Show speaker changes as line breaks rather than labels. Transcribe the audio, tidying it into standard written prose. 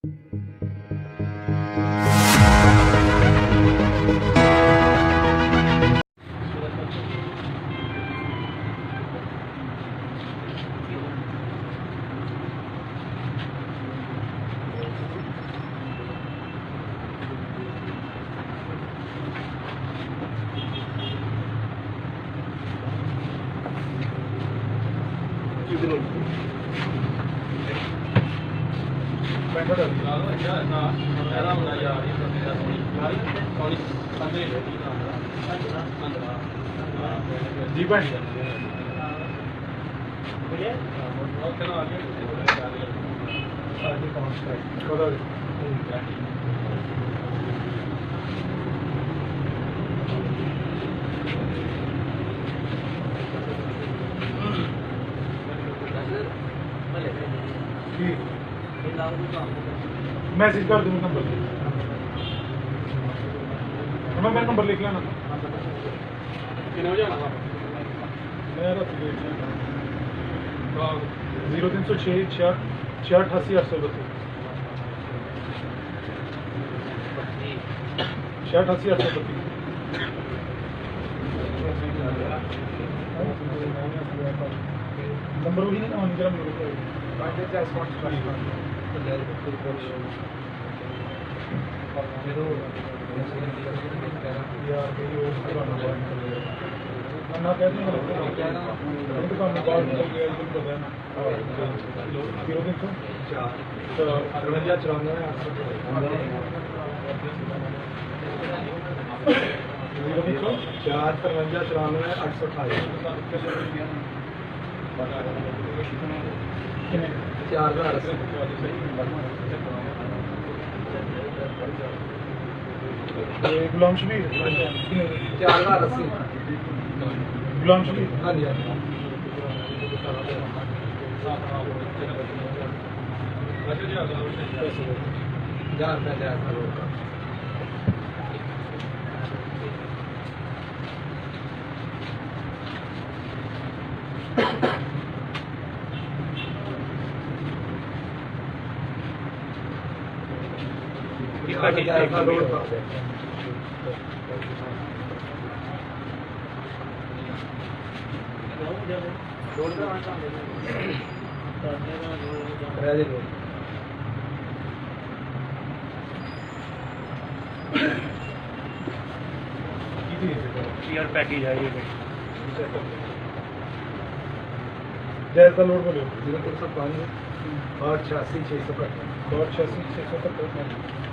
जी भाई मैसेज कर दूँ नंबर मैं मेरा नंबर लिख लेना कितने बजे आना मैं रात 0306 88 832 88 832 नंबर वही नहीं मेरा गुलाम शबीर
4080
गुलाम शबीर
हाँ जी
पैकेज है ये जैसा लोड बोलो
0305 और 86 670
86 670